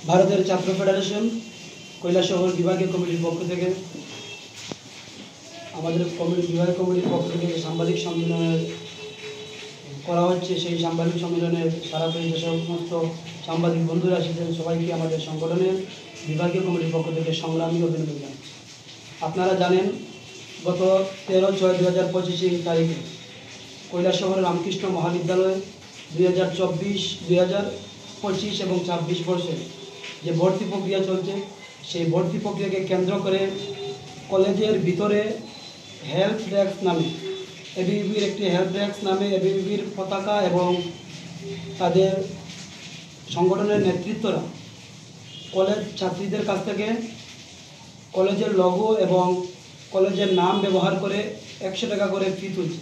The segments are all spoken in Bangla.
ভারতের ছাত্র ফেডারেশন কৈলাসহর বিভাগীয় কমিটির পক্ষ থেকে আমাদের বিভাগীয় কমিটির পক্ষ থেকে সাংবাদিক সম্মেলন করা হচ্ছে। সেই সাংবাদিক সম্মেলনে সারা পেয়ে যে সমস্ত সাংবাদিক বন্ধুরা এসেছেন সবাইকে আমাদের সংগঠনের বিভাগীয় কমিটির পক্ষ থেকে সংগ্রামী অভিনন্দন জানাচ্ছি। আপনারা জানেন, গত 13/6/2025 তারিখে কৈলাসহর রামকৃষ্ণ মহাবিদ্যালয়ে 2024-2025 এবং 26 বর্ষে যে ভর্তি প্রক্রিয়া চলছে, সেই ভর্তি প্রক্রিয়াকে কেন্দ্র করে কলেজের ভিতরে হেল্প ডেস্ক নামে এবিভির একটি হেল্প ডেস্ক নামে এবিভির পতাকা এবং তাদের সংগঠনের নেতৃত্বরা কলেজ ছাত্রীদের কাছ থেকে কলেজের লোগো এবং কলেজের নাম ব্যবহার করে 100 টাকা করে ফি তুলছে।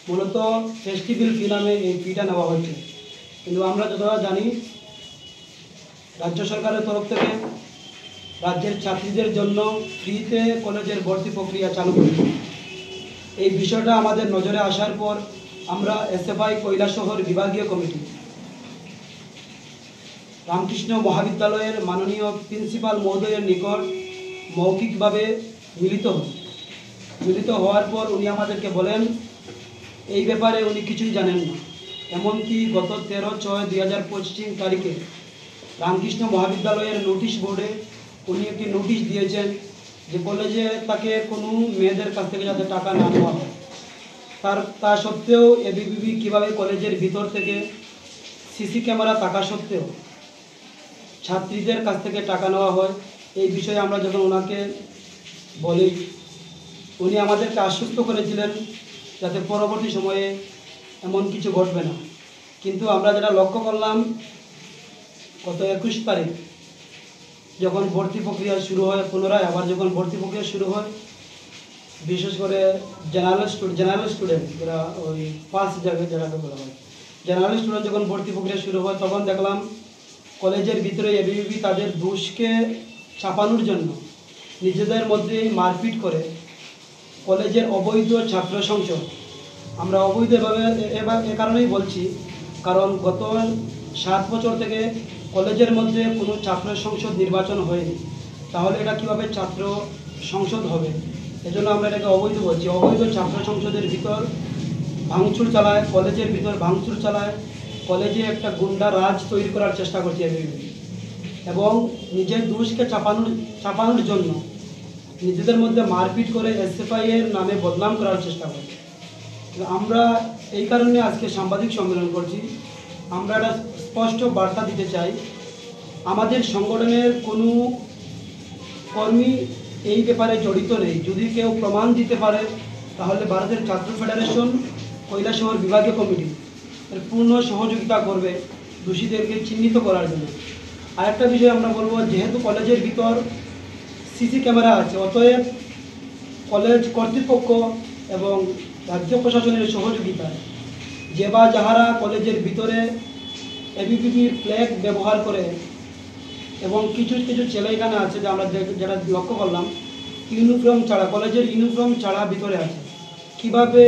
মূলত ফেস্টিভ্যাল ফি নামে এই ফিটা নেওয়া হচ্ছে। কিন্তু আমরা যতটা জানি, রাজ্য সরকারের তরফ থেকে রাজ্যের ছাত্রীদের জন্য ফ্রিতে কলেজের ভর্তি প্রক্রিয়া চালু করেছে। এই বিষয়টা আমাদের নজরে আসার পর আমরা এসএফআই কৈলাসহর বিভাগীয় কমিটি রামকৃষ্ণ মহাবিদ্যালয়ের মাননীয় প্রিন্সিপাল মহোদয়ের নিকট মৌখিকভাবে মিলিত হওয়ার পর উনি আমাদেরকে বলেন এই ব্যাপারে উনি কিছুই জানেন না। এমনকি গত 13/6/2025 তারিখে রামকৃষ্ণ মহাবিদ্যালয়ের নোটিশ বোর্ডে উনি একটি নোটিশ দিয়েছেন যে কলেজে তাকে কোনো মেয়েদের কাছ থেকে যাতে টাকা না নেওয়া হয়। তা সত্ত্বেও এবিভিপি কীভাবে কলেজের ভিতর থেকে সিসি ক্যামেরা থাকা সত্ত্বেও ছাত্রীদের কাছ থেকে টাকা নেওয়া হয়, এই বিষয়ে আমরা যখন ওনাকে বলি, উনি আমাদেরকে আশ্বস্ত করেছিলেন যাতে পরবর্তী সময়ে এমন কিছু ঘটবে না। কিন্তু আমরা যেটা লক্ষ্য করলাম, গত 21 তারিখ যখন ভর্তি প্রক্রিয়া শুরু হয়, পুনরায় আবার যখন ভর্তি প্রক্রিয়া শুরু হয়, বিশেষ করে জেনারেল স্টুডেন্ট যারা ওই ফার্স্ট যেটাকে বলা হয়, জেনারেল স্টুডেন্ট যখন ভর্তি প্রক্রিয়া শুরু হয়, তখন দেখলাম কলেজের ভিতরে এবিভিপি তাদের দোষকে চাপানোর জন্য নিজেদের মধ্যে মারপিট করে কলেজের অবৈধ ছাত্র সংসদ, আমরা অবৈধভাবে এ কারণেই বলছি কারণ গত 7 বছর থেকে কলেজের মধ্যে কোনো ছাত্র সংসদ নির্বাচন হয়নি। তাহলে এটা কীভাবে ছাত্র সংসদ হবে? এজন্য আমরা এটাকে অবৈধ বলছি। অবৈধ ছাত্র সংসদের ভিতর ভাঙচুর চালায়, কলেজের ভিতর ভাঙচুর চালায়, কলেজে একটা গুন্ডা রাজ তৈরি করার চেষ্টা করছে এবিভিপি এবং নিজের দোষকে চাপানোর জন্য নিজেদের মধ্যে মারপিট করে এসএফআই এর নামে বদনাম করার চেষ্টা করছে। আমরা এই কারণে আজকে সাংবাদিক সম্মেলন করছি। আমরা একটা স্পষ্ট বার্তা দিতে চাই, আমাদের সংগঠনের কোনো কর্মী এই ব্যাপারে জড়িত নেই। যদি কেউ প্রমাণ দিতে পারে তাহলে ভারতের ছাত্র ফেডারেশন কৈলাসহর বিভাগীয় কমিটি এর পূর্ণ সহযোগিতা করবে দোষীদেরকে চিহ্নিত করার জন্য। আরেকটা বিষয় আমরা বলবো, যেহেতু কলেজের ভিতর সিসি ক্যামেরা আছে, অতএব কলেজ কর্তৃপক্ষ এবং রাজ্য প্রশাসনের সহযোগিতায় যাহারা কলেজের ভিতরে এবিভিপির ফ্ল্যাগ ব্যবহার করে এবং কিছু ছেলে এখানে আছে যে আমরা যেটা লক্ষ্য করলাম ইউনিফর্ম ছাড়া, কলেজের ইউনিফর্ম ছাড়া ভিতরে আছে। কিভাবে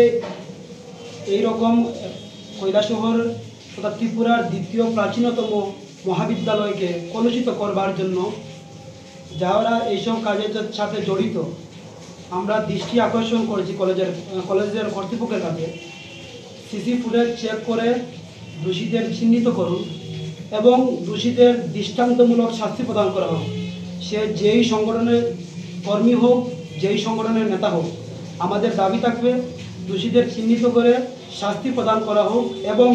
এই রকম কৈলাসহর তথা ত্রিপুরার দ্বিতীয় প্রাচীনতম মহাবিদ্যালয়কে কলুষিত করবার জন্য যারা এইসব কাজের সাথে জড়িত, আমরা দৃষ্টি আকর্ষণ করেছি কলেজের কর্তৃপক্ষের কাছে। সিসি ফুটেজ চেক করে দোষীদের চিহ্নিত করুন এবং দোষীদের দৃষ্টান্তমূলক শাস্তি প্রদান করা হোক। সে যেই সংগঠনের কর্মী হোক, যেই সংগঠনের নেতা হোক, আমাদের দাবি থাকবে দোষীদের চিহ্নিত করে শাস্তি প্রদান করা হোক এবং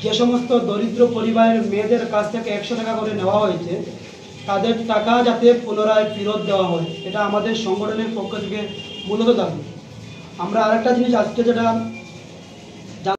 যে সমস্ত দরিদ্র পরিবারের মেয়েদের কাছ থেকে 100 টাকা করে নেওয়া হয়েছে তাদের টাকা যাতে পুনরায় ফেরত দেওয়া হয়, এটা আমাদের সংগঠনের পক্ষ থেকে মূলত দাবি। আমরা আরেকটা জিনিস আজকে যেটা